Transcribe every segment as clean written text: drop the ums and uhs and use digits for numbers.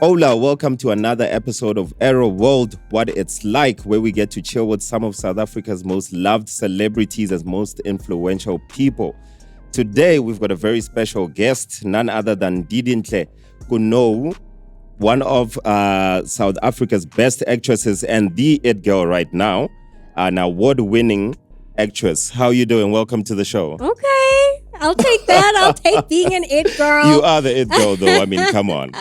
Hola, welcome to another episode of Aero World, What It's Like, where we get to chill with some of South Africa's most loved celebrities and most influential people. Today, we've got a very special guest, none other than Didintle Khunou, one of South Africa's best actresses and the it girl right now, an award-winning actress. How are you doing? Welcome to the show. Okay, I'll take that. I'll take being an it girl. You are the it girl, though. I mean, come on.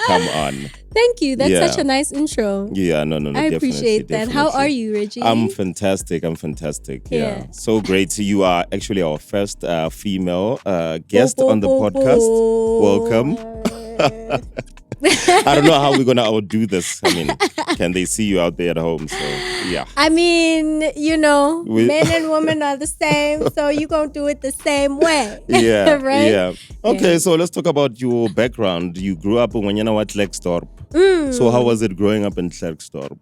Thank you. That's such a nice intro. Yeah, no. I appreciate that. Definitely. How are you, Reggie? I'm fantastic. Yeah. So great. You are actually our first female guest on the podcast. Welcome. I don't know how we're going to outdo this. I mean, can they see you out there at home? So, yeah. I mean, men and women are the same, so you're going to do it the same way. Yeah, right? Yeah. Okay, so let's talk about your background. You grew up in Klerksdorp. So how was it growing up in Klerksdorp?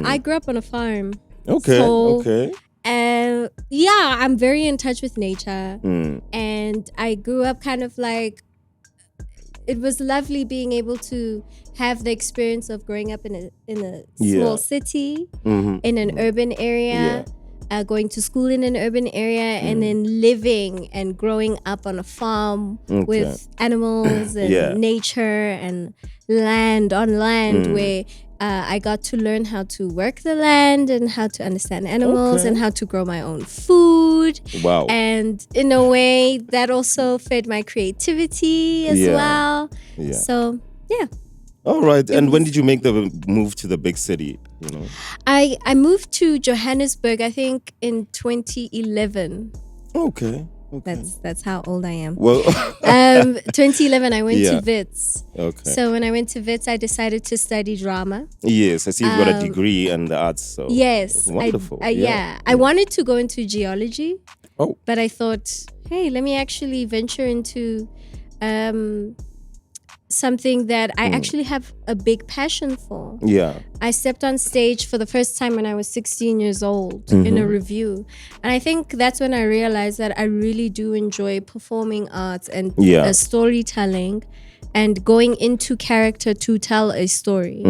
I grew up on a farm. Okay. And I'm very in touch with nature. And I grew up kind of like, it was lovely being able to have the experience of growing up in a small city, in an urban area, going to school in an urban area, and then living and growing up on a farm with animals and nature and land where I got to learn how to work the land and how to understand animals and how to grow my own food. Wow. And in a way, that also fed my creativity as well. Yeah. So, yeah. All right. And when did you make the move to the big city? I moved to Johannesburg, I think, in 2011. Okay. That's how old I am. Well, 2011, I went to Wits. Okay. So when I went to Wits, I decided to study drama. Yes, I see you've got a degree in the arts. So yes, wonderful. I wanted to go into geology. Oh, but I thought, hey, let me actually venture into something that I actually have a big passion for. Yeah. I stepped on stage for the first time when I was 16 years old in a review. And I think that's when I realized that I really do enjoy performing arts and storytelling and going into character to tell a story.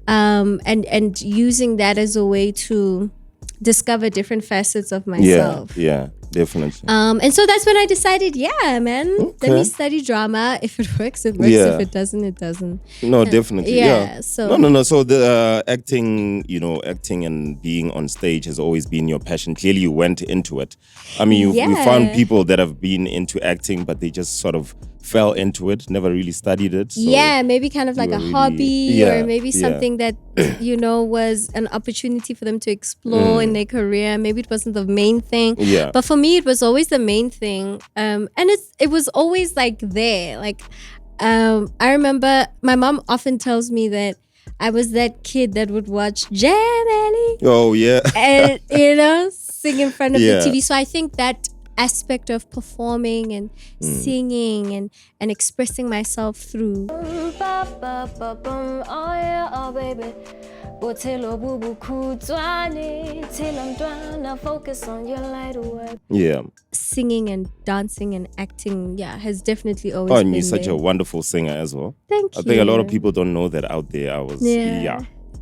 And using that as a way to discover different facets of myself. Yeah, definitely. And so that's when I decided, let me study drama. If it works, it works. If it doesn't, it doesn't. No, definitely. Yeah. So No. So the acting and being on stage has always been your passion. Clearly, you went into it. I mean, you found people that have been into acting, but they just sort of fell into it, never really studied it. So maybe kind of like a hobby or maybe something that, was an opportunity for them to explore in their career. Maybe it wasn't the main thing. Yeah. But for me, it was always the main thing. And it was always like there. Like, I remember my mom often tells me that I was that kid that would watch Jam Alley. Oh, yeah. And, sing in front of the TV. So I think that aspect of performing and singing and expressing myself through singing and dancing and acting has definitely always been and you're such there. a wonderful singer as well. Thank you. I think a lot of people don't know that out there.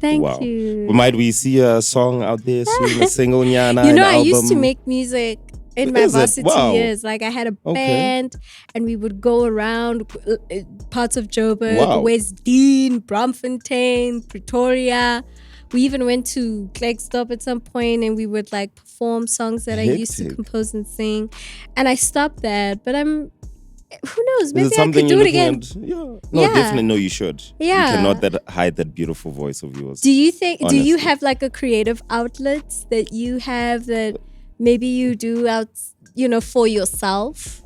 Thank you. Might we see a song out there soon, a single nyana, I album? used to make music in my varsity years. Like I had a band and we would go around parts of Joburg, West Dean, Braamfontein, Pretoria. We even went to Klerksdorp at some point and we would like perform songs that I used to compose and sing. And I stopped that, but who knows? Maybe I could do it again. Definitely. No, you should. Yeah. You cannot hide that beautiful voice of yours. Do you have like a creative outlet that you have that maybe you do out, for yourself?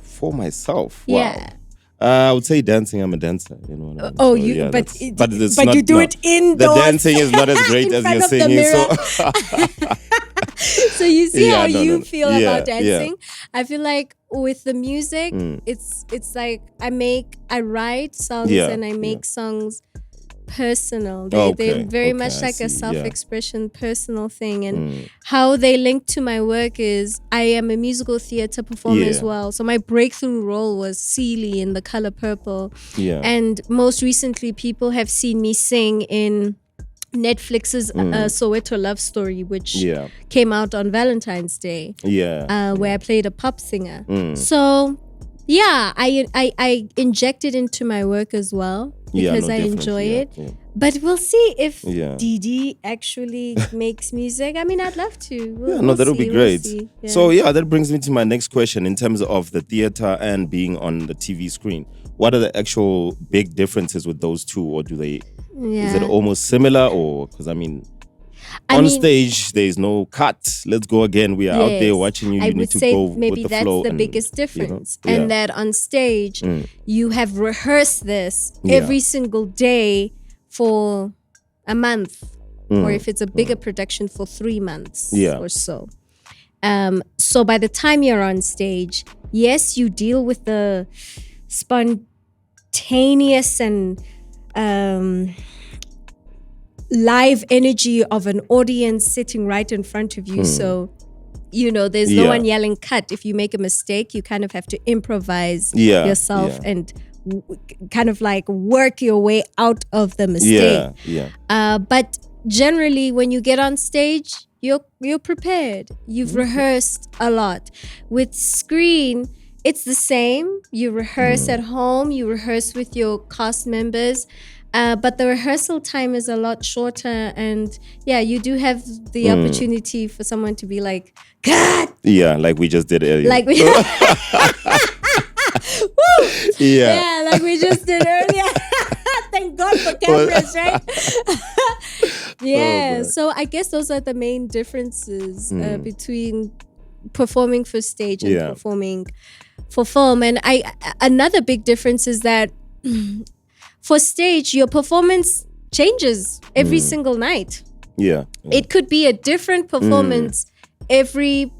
For myself? Wow. Yeah. I would say dancing. I'm a dancer. But it's you do it indoors. The dancing is not as great as you're singing. So you see how you feel about dancing. I feel like with the music, it's like I write songs and I make songs personal. They're very much like a self-expression, personal thing. And how they link to my work is I am a musical theater performer as well. So my breakthrough role was Celie in The Color Purple. Yeah. And most recently, people have seen me sing in Netflix's Soweto Love Story, which came out on Valentine's Day. Where I played a pop singer. So yeah, I inject it into my work as well because I enjoy it. But we'll see if Didi actually makes music. I mean, I'd love to. That would be great. So that brings me to my next question in terms of the theater and being on the TV screen. What are the actual big differences with those two, or do they? Is it almost similar, or because I mean, stage there is no cut. Let's go again. We are out there watching you. You need to go maybe with the flow. That's the biggest difference, and that on stage you have rehearsed this every single day for a month, or if it's a bigger production for 3 months or so. So by the time you're on stage, yes, you deal with the spontaneous and live energy of an audience sitting right in front of you. So, there's no one yelling cut. If you make a mistake, you kind of have to improvise yourself and kind of like work your way out of the mistake. But generally, when you get on stage, you're prepared. You've rehearsed a lot. With screen, it's the same. You rehearse at home. You rehearse with your cast members. But the rehearsal time is a lot shorter. And you do have the opportunity for someone to be like, cut! Yeah, like we just did earlier. Like we like we just did earlier. Thank God for cameras, right? So I guess those are the main differences between performing for stage and performing for film. And another big difference is that for stage, your performance changes every single night. It could be a different performance every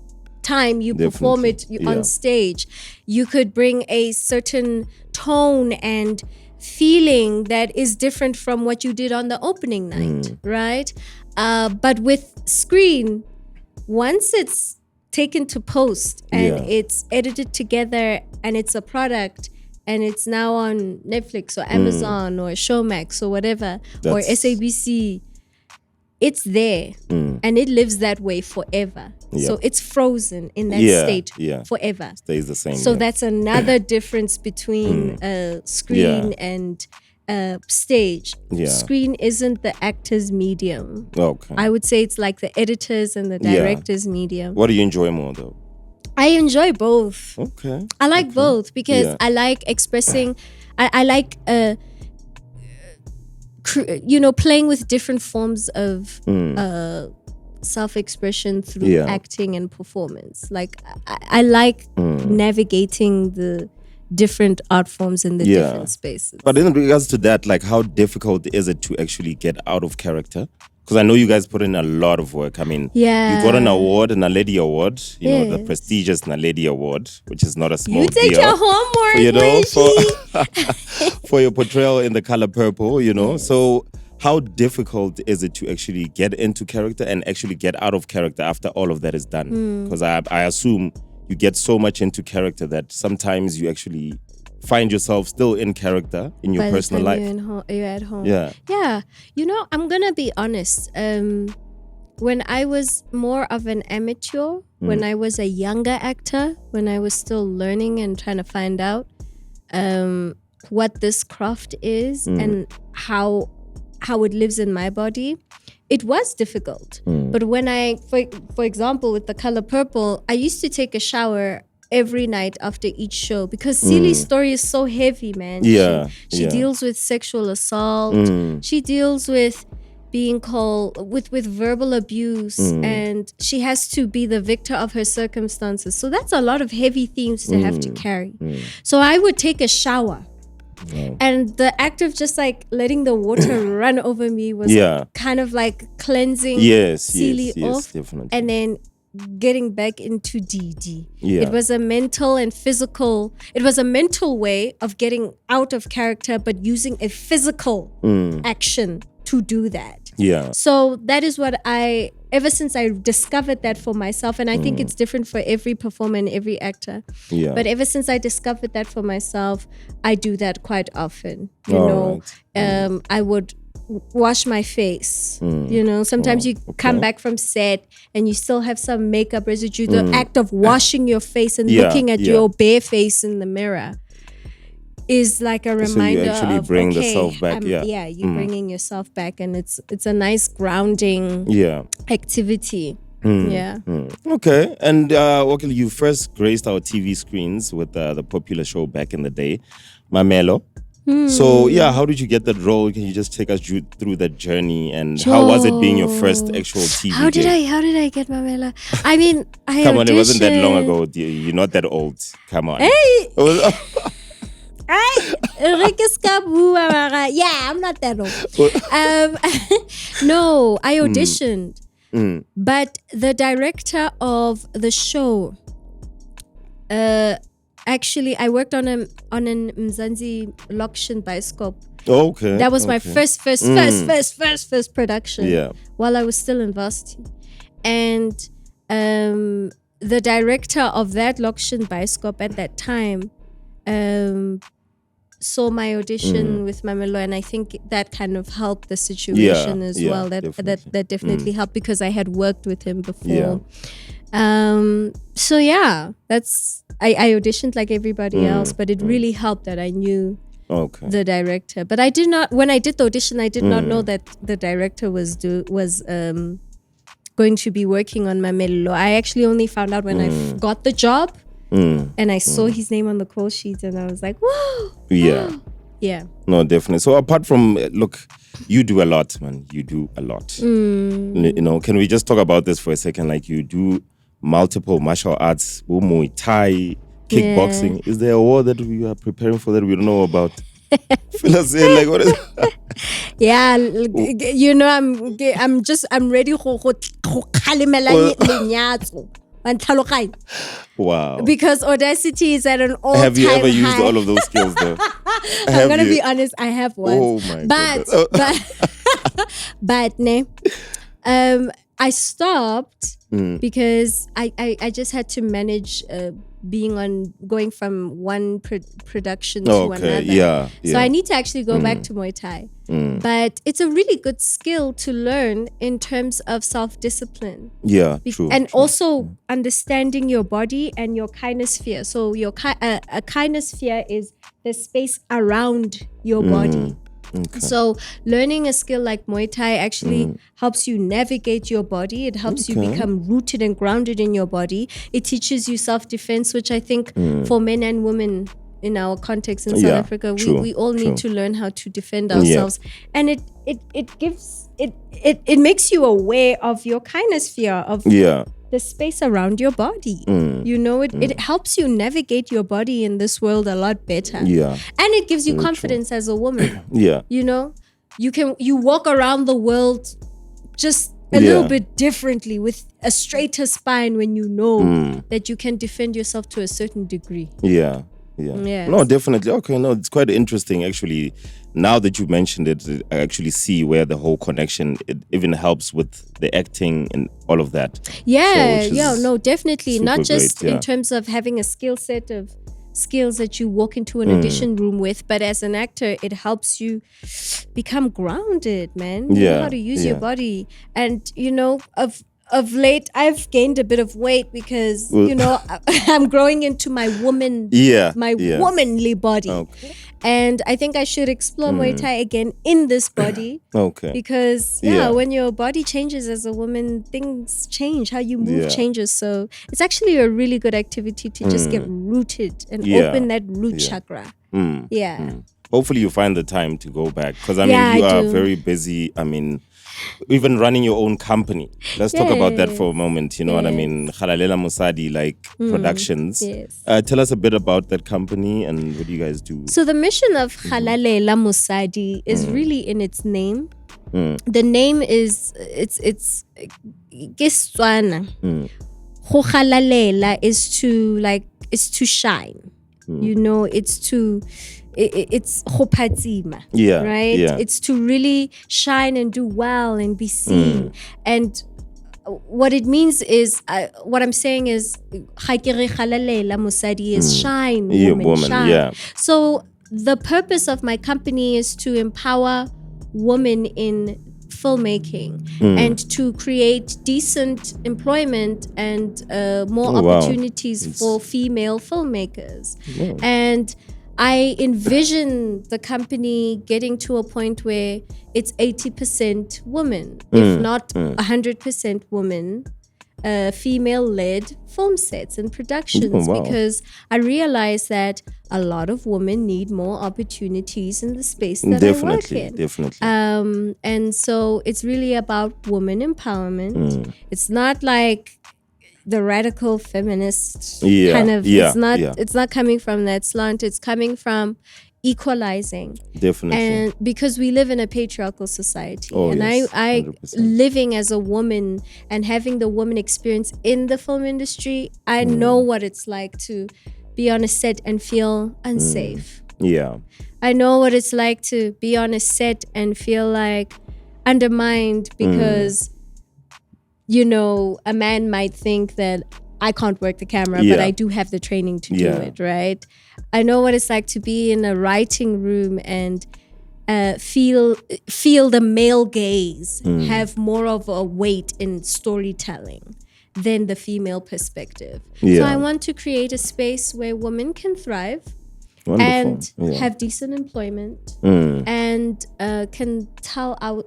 time you perform it on stage. You could bring a certain tone and feeling that is different from what you did on the opening night, right? But with screen, once it's taken to post and it's edited together and it's a product and it's now on Netflix or Amazon or Showmax or whatever, or SABC, it's there and it lives that way forever. So it's frozen in that state forever. Stays the same. So that's another difference between screen and stage. Screen isn't the actor's medium. I would say it's like the editors and the director's medium. What do you enjoy more though? I enjoy both. I like both because I like expressing. I like playing with different forms of self-expression through acting and performance. Like I like navigating the different art forms in the different spaces. But in regards to that, like how difficult is it to actually get out of character? Because I know you guys put in a lot of work. I mean, you got an award, an Naledi Award, the prestigious Naledi Award, which is not a small deal. You take your homework, for your portrayal in The Color Purple, So how difficult is it to actually get into character and actually get out of character after all of that is done? Because I assume you get so much into character that sometimes you actually find yourself still in character in your personal life. You're at home. Yeah. I'm gonna be honest. When I was more of an amateur, when I was a younger actor, when I was still learning and trying to find out what this craft is and how it lives in my body, it was difficult. But when for example, with The Color Purple, I used to take a shower every night after each show because Celie's story is so heavy, man. She deals with sexual assault. She deals with being called with verbal abuse, and she has to be the victor of her circumstances. So that's a lot of heavy themes to have to carry. So I would take a shower. And the act of just like letting the water run over me was kind of like cleansing Celie off. Definitely. And then getting back into Didi. Yeah. It was a mental and physical. It was a mental way of getting out of character, but using a physical action to do that. Yeah. So that is what ever since I discovered that for myself, and I think it's different for every performer and every actor. Yeah. But ever since I discovered that for myself, I do that quite often. I would wash my face. Sometimes you come back from set and you still have some makeup residue. The act of washing your face and looking at your bare face in the mirror is like a reminder you actually of bring the self back. You're bringing yourself back, and it's a nice grounding activity. Okay. And okay, you first graced our TV screens with the popular show back in the day, Mamelo. So how did you get that role? Can you just take us through that journey, and how was it being your first actual TV How did I get Mamela? I mean, I Come on, auditioned. it wasn't that long ago. Dear. You're not that old. Come on. Hey! Yeah, I'm not that old. No, I auditioned. But the director of the show, actually, I worked on an Mzansi Lokshin Bioscope. Okay. That was my first production. Yeah. While I was still in varsity, and the director of that Lokshin Bioscope at that time saw my audition with Mamelo, and I think that kind of helped the situation as well. That definitely helped because I had worked with him before. That's I auditioned like everybody else, but it really helped that I knew the director. But I did not, when I did the audition, I did not know that the director was going to be working on Mamelo. I actually only found out when I got the job. And I saw his name on the call sheet, and I was like, whoa. Yeah. No, definitely. So apart from, look, you do a lot, man. You do a lot. Can we just talk about this for a second? Like, you do multiple martial arts, Muay Thai, kickboxing. Is there a war that we are preparing for that we don't know about? Fill us in, like, what is Yeah, I'm ready Wow. Because Audacity is at an all-time high. Have you ever used all of those skills, though? I'm going to be honest, I have once. Oh, my goodness. But I stopped because I just had to manage going from one production to another. Yeah. So I need to actually go back to Muay Thai. But it's a really good skill to learn in terms of self-discipline. Yeah, true. And also understanding your body and your kinosphere. So your a kinosphere is the space around your body. Okay. So learning a skill like Muay Thai actually helps you navigate your body. It helps you become rooted and grounded in your body. It teaches you self-defense, which I think for men and women in our context in South Africa, we all need to learn how to defend ourselves. And it makes you aware of your kinosphere, of the space around your body. It helps you navigate your body in this world a lot better. Yeah. And it gives you confidence as a woman. Yeah. You walk around the world just a little bit differently with a straighter spine when you know that you can defend yourself to a certain degree. Yeah. Yes. No, definitely. Okay, no, it's quite interesting actually. Now that you mentioned it, I actually see where the whole connection, it even helps with the acting and all of that. Definitely. Not just great, in terms of having a skill set of skills that you walk into an audition room with, but as an actor, it helps you become grounded, man. You know how to use your body. And, of late, I've gained a bit of weight because, I'm growing into my womanly body. Okay. And I think I should explore Muay Thai again in this body. Okay. Because, when your body changes as a woman, things change. How you move changes. So it's actually a really good activity to just get rooted and open that root chakra. Hopefully you find the time to go back. Because, you are very busy. Even running your own company. Let's talk about that for a moment. You know what I mean? Khalalela Musadi, productions. Yes. Tell us a bit about that company and what do you guys do? So the mission of Khalalela Musadi is really in its name. The name is it's Kiswana, go galalela is to shine. You know, it's go phatsima, right? Yeah. It's to really shine and do well and be seen. And what it means is, what I'm saying is, ga ke re galalela mosadi is shine, woman, shine. Yeah. So the purpose of my company is to empower women in filmmaking and to create decent employment and more opportunities for female filmmakers. And I envision the company getting to a point where it's 80% women, if not 100% women, female-led film sets and productions, because I realize that a lot of women need more opportunities in the space that I work in. Definitely. And so it's really about woman empowerment. It's not like the radical feminist kind of. It's not coming from that slant. It's coming from equalizing. Definitely. And because we live in a patriarchal society, and yes, I 100%. living as a woman and having the woman experience in the film industry, I know what it's like to be on a set and feel unsafe. I know what it's like to be on a set and feel like undermined because you know, a man might think that I can't work the camera, but I do have the training to do it, right? I know what it's like to be in a writing room and feel the male gaze have more of a weight in storytelling than the female perspective. So I want to create a space where women can thrive and have decent employment and can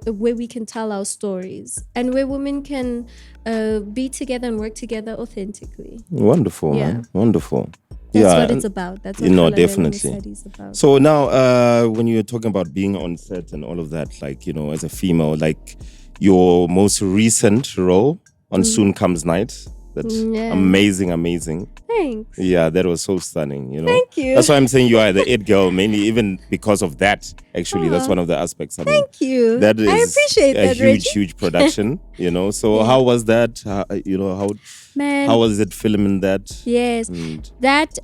where we can tell our stories and where women can be together and work together authentically. Wonderful, man. Wonderful. That's what it's about. That's what definitely. Is about. So now, when you're talking about being on set and all of that, like, you know, as a female, like your most recent role on Soon Comes Night, that's amazing. Thanks. Yeah, that was so stunning, you know. Thank you. That's why I'm saying you are the it girl, mainly even because of that. Actually, that's one of the aspects. I mean, thank you. That is I appreciate a that, huge production, you know. So how was that? How was it filming that? Yes, that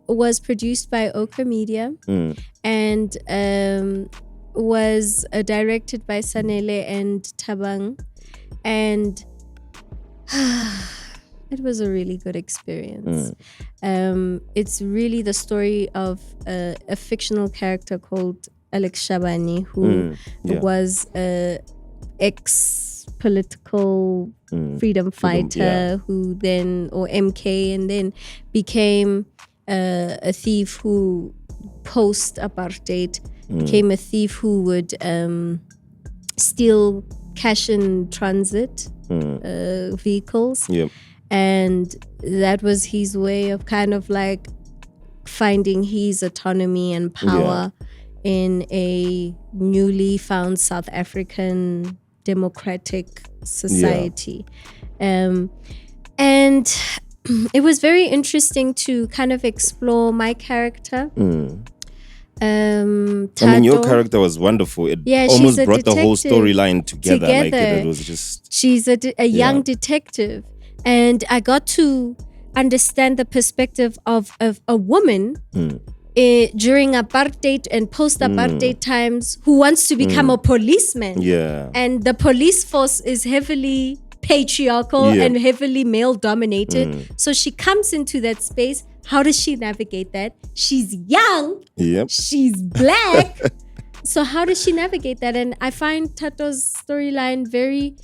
was produced by Okra Media and was directed by Sanele and Tabang, and it was a really good experience. It's really the story of a fictional character called Alex Shabani, who was a ex-political freedom fighter who then, or MK, and then became a thief who, post-apartheid, became a thief who would steal cash in transit vehicles. And that was his way of kind of like finding his autonomy and power in a newly found South African democratic society. And it was very interesting to kind of explore my character. I mean, your character was wonderful. It almost brought the whole storyline together. Like it was just... She's a young detective. And I got to understand the perspective of a woman during apartheid and post-apartheid times who wants to become a policeman. And the police force is heavily patriarchal and heavily male-dominated. So she comes into that space. How does she navigate that? She's young. She's black. So how does she navigate that? And I find Tato's storyline very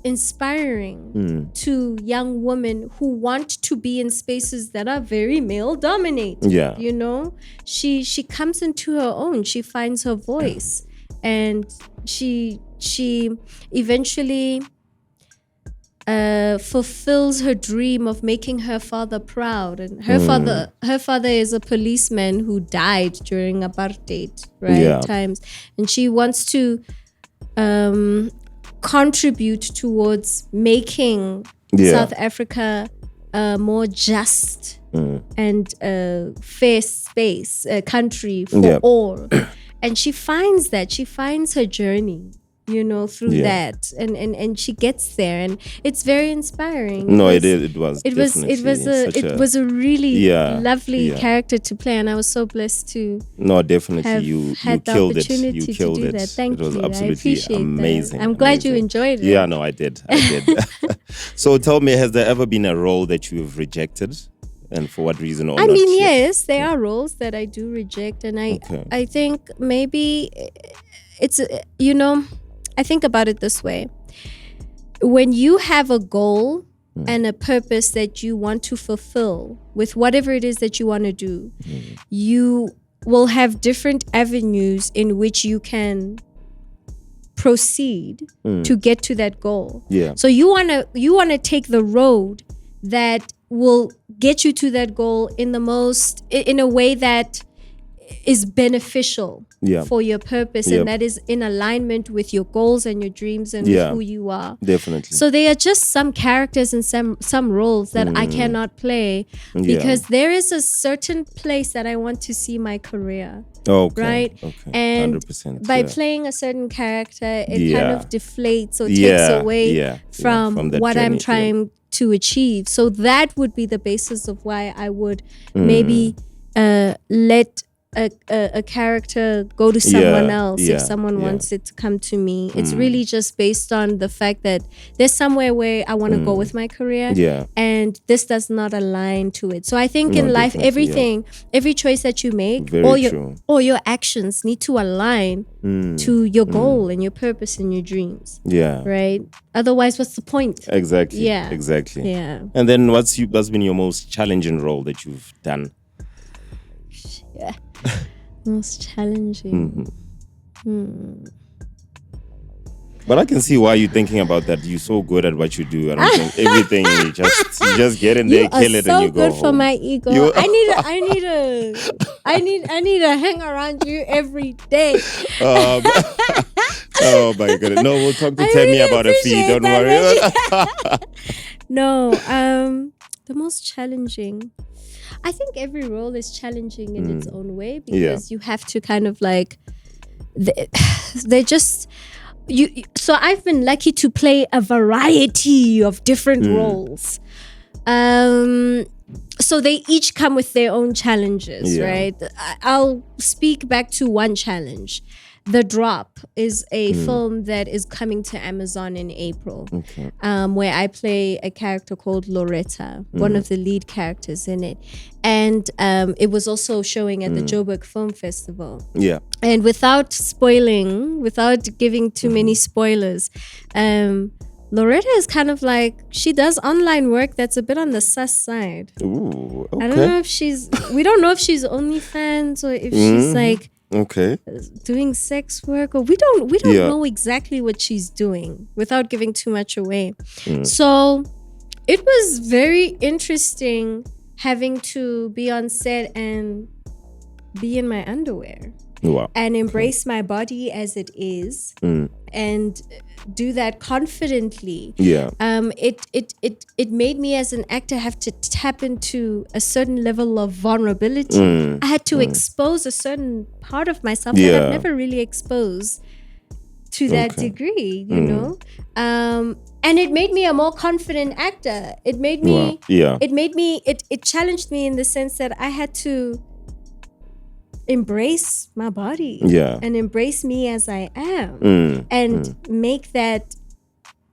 inspiring to young women who want to be in spaces that are very male dominated. You know, she comes into her own. She finds her voice, and she eventually fulfills her dream of making her father proud. And her father is a policeman who died during apartheid times, and she wants to contribute towards making South Africa a more just and fair space, a country for all. And she finds her journey through that, and she gets there, and it's very inspiring. No, it was a really lovely character to play, and I was so blessed to definitely you killed it. You killed it. Thank you. It was absolutely I appreciate amazing. That. I'm glad you enjoyed it. Yeah, no, I did. So tell me, has there ever been a role that you've rejected, and for what reason? Or I not? mean, yes, there are roles that I do reject, and I think maybe it's I think about it this way. When you have a goal and a purpose that you want to fulfill with whatever it is that you want to do, you will have different avenues in which you can proceed to get to that goal. Yeah. So you wanna take the road that will get you to that goal in a way that is beneficial for your purpose, and that is in alignment with your goals and your dreams and who you are. Definitely. So there are just some characters and some roles that I cannot play because there is a certain place that I want to see my career. Okay. Right? Okay. And 100%, by playing a certain character, it kind of deflates or takes away from what I'm trying to achieve. So that would be the basis of why I would maybe let a character go to someone else if someone wants it to come to me. It's really just based on the fact that there's somewhere where I want to go with my career, and this does not align to it. So I think in life, every choice that you make, all your actions need to align to your goal and your purpose and your dreams. Yeah. Right? Otherwise, what's the point? Exactly. Yeah. Exactly. Yeah. And then what's been your most challenging role that you've done? Yeah. Most challenging. But I can see why you're thinking about that. You're so good at what you do. I don't think everything you just get in there, kill it, and you go home. You are so good for my ego. I need to hang around you every day. Oh my goodness! No, we'll talk to Tammy about a fee. Don't worry. No, the most challenging. I think every role is challenging in its own way because you have to kind of like, they're just, so I've been lucky to play a variety of different roles. So they each come with their own challenges, right? I'll speak back to one challenge. The Drop is a film that is coming to Amazon in April, where I play a character called Loretta, one of the lead characters in it. And it was also showing at the Joburg Film Festival. Yeah. And without giving too many spoilers, Loretta is kind of like, she does online work that's a bit on the sus side. Ooh, okay. I don't know if we don't know if she's OnlyFans or if she's like, doing sex work, or we don't know exactly what she's doing without giving too much away. So it was very interesting having to be on set and be in my underwear. Wow. And embrace my body as it is, and do that confidently. Yeah. It made me as an actor have to tap into a certain level of vulnerability. I had to expose a certain part of myself that I've never really exposed to that degree, you know. And it made me a more confident actor. It made me it challenged me in the sense that I had to embrace my body and embrace me as I am and make that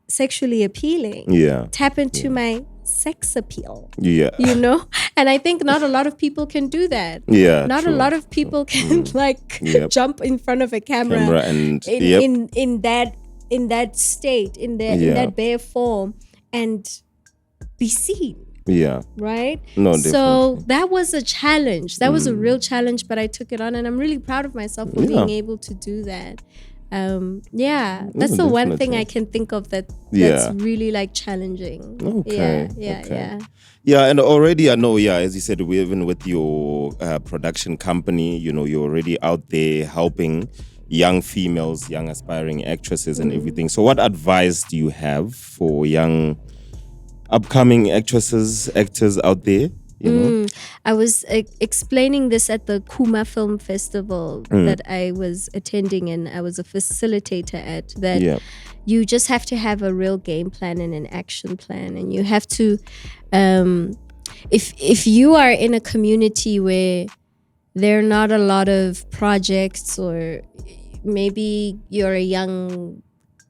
sexually appealing. Tap into my sex appeal. You know? And I think not a lot of people can do that. Not a lot of people can jump in front of a camera and in that state, in that bare form, and be seen. Right? No, definitely. So that was a challenge. That was a real challenge, but I took it on, and I'm really proud of myself for being able to do that. That's the one thing I can think of that's really like challenging. Yeah, and already I know, as you said, even with your production company, you know, you're already out there helping young females, young aspiring actresses and everything. So what advice do you have for young upcoming actors out there? you know? I was explaining this at the Kuma Film Festival that I was attending, and I was a facilitator at that. Yeah. You just have to have a real game plan and an action plan, and you have to if you are in a community where there are not a lot of projects, or maybe you're a young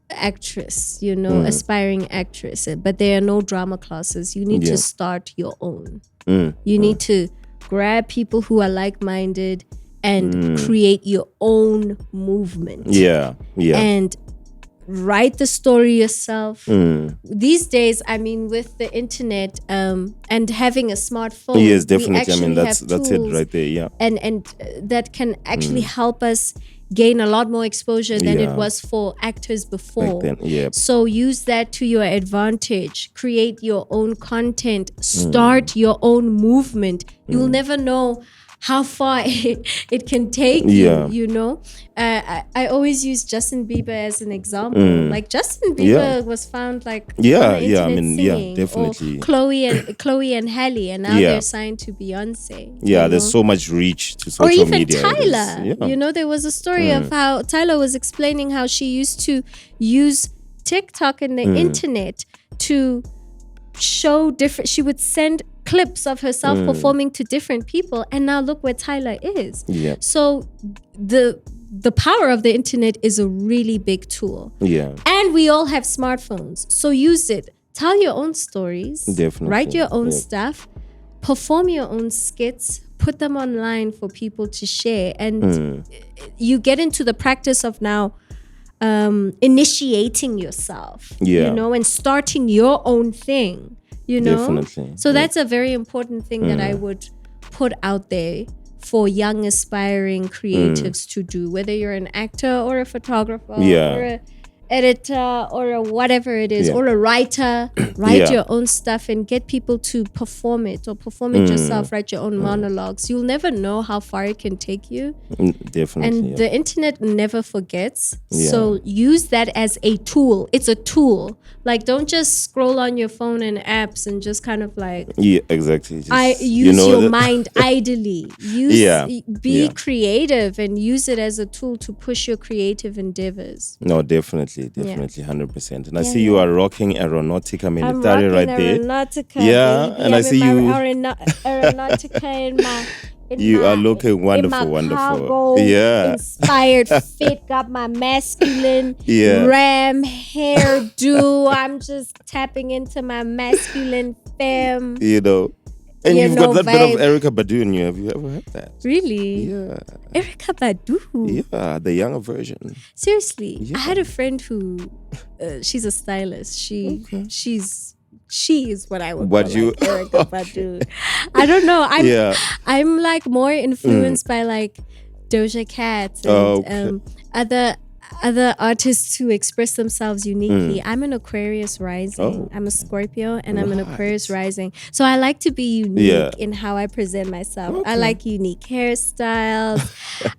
actress, aspiring actress, but there are no drama classes, you need to start your own. You need to grab people who are like-minded and create your own movement. Yeah. And write the story yourself. These days, I mean, with the internet and having a smartphone, yes, definitely. I mean, that's it right there. Yeah, and that can actually help us gain a lot more exposure than it was for actors before. Back then, yeah. So use that to your advantage. Create your own content. Start your own movement. You'll never know how far it can take you. I always use Justin Bieber as an example. Like Justin Bieber was found like on the internet singing, definitely. Or Chloe and Halle, and now they're signed to Beyonce. Yeah, there's so much reach to social media. Or even Tyler. There was a story of how Tyler was explaining how she used to use TikTok and the internet to show different. She would send clips of herself performing to different people, and now look where Tyler is. So the power of the internet is a really big tool. And we all have smartphones, so use it. Tell your own stories. Definitely. Write your own stuff. Perform your own skits. Put them online for people to share, and you get into the practice of now initiating yourself. And starting your own thing. Definitely. So that's a very important thing that I would put out there for young aspiring creatives to do, whether you're an actor or a photographer or a editor or a whatever it is, or a writer. Write your own stuff and get people to perform it, or perform it yourself. Write your own monologues. You'll never know how far it can take you. Definitely. And the internet never forgets. So use that as a tool. It's a tool. Like, don't just scroll on your phone and apps and just kind of like... Yeah, exactly. Just, use your mind idly. Be creative and use it as a tool to push your creative endeavors. No, definitely, 100%. And I see you are rocking Aeronautica military right there. Aeronautica, baby. And I see you. Aeronautica in my. You are looking wonderful. Cargo, inspired fit. Got my masculine ram hairdo. I'm just tapping into my masculine femme. And you've got that bit of Erykah Badu in you. Have you ever heard that? Really? Yeah. Erykah Badu? Yeah, the younger version. Seriously. Yeah. I had a friend who, she's a stylist. She is what I would call Erykah Badu. I don't know. I'm like more influenced by like Doja Cat and other artists who express themselves uniquely. I'm an Aquarius rising. I'm a Scorpio and I'm an Aquarius rising. So I like to be unique in how I present myself. I like unique hairstyles.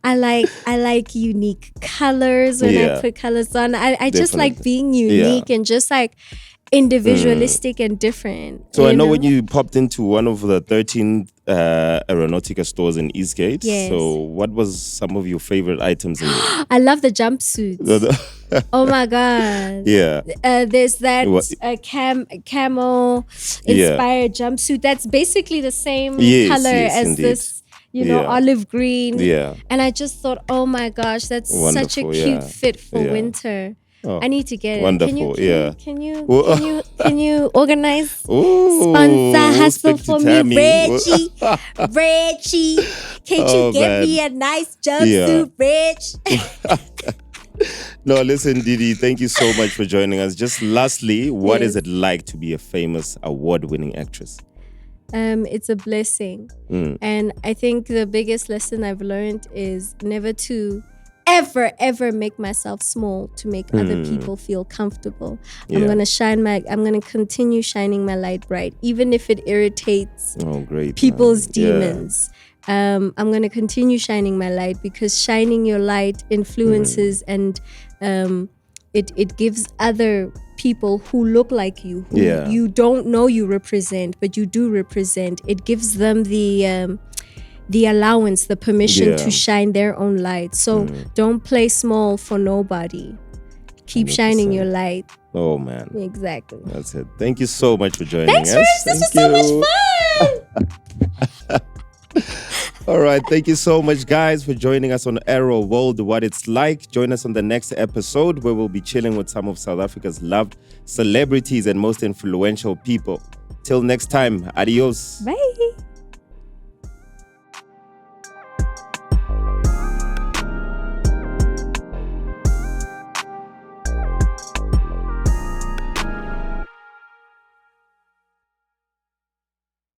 I like unique colors when I put colors on. I just like being unique and just like individualistic and different. So I know when you popped into one of the 13 Aeronautica stores in Eastgate. Yes. So what was some of your favorite items in there? I love the jumpsuits. Oh my God. Yeah. There's that camel inspired jumpsuit. That's basically the same color as indeed. This. Olive green. Yeah. And I just thought, oh my gosh, that's such a cute fit for winter. Oh, I need to get it. Wonderful, Can you organize sponsor hustle for Tammy. me, Reggie? Can't you get me a nice jumpsuit, Reg? No, listen, Didi, thank you so much for joining us. Just lastly, what is it like to be a famous award-winning actress? It's a blessing. And I think the biggest lesson I've learned is never to ever make myself small to make other people feel comfortable. I'm gonna continue shining my light bright, even if it irritates people's demons. I'm gonna continue shining my light, because shining your light influences and it gives other people who look like you, who Yeah. you don't know you represent, but you do represent. It gives them the allowance, the permission Yeah. to shine their own light. So don't play small for nobody. Keep shining your light. Oh man. Exactly. That's it. Thank you so much for joining Thanks, us. Rich. This was so much fun. All right. Thank you so much, guys, for joining us on Aero World, What It's Like. Join us on the next episode where we'll be chilling with some of South Africa's loved celebrities and most influential people. Till next time, adios. Bye.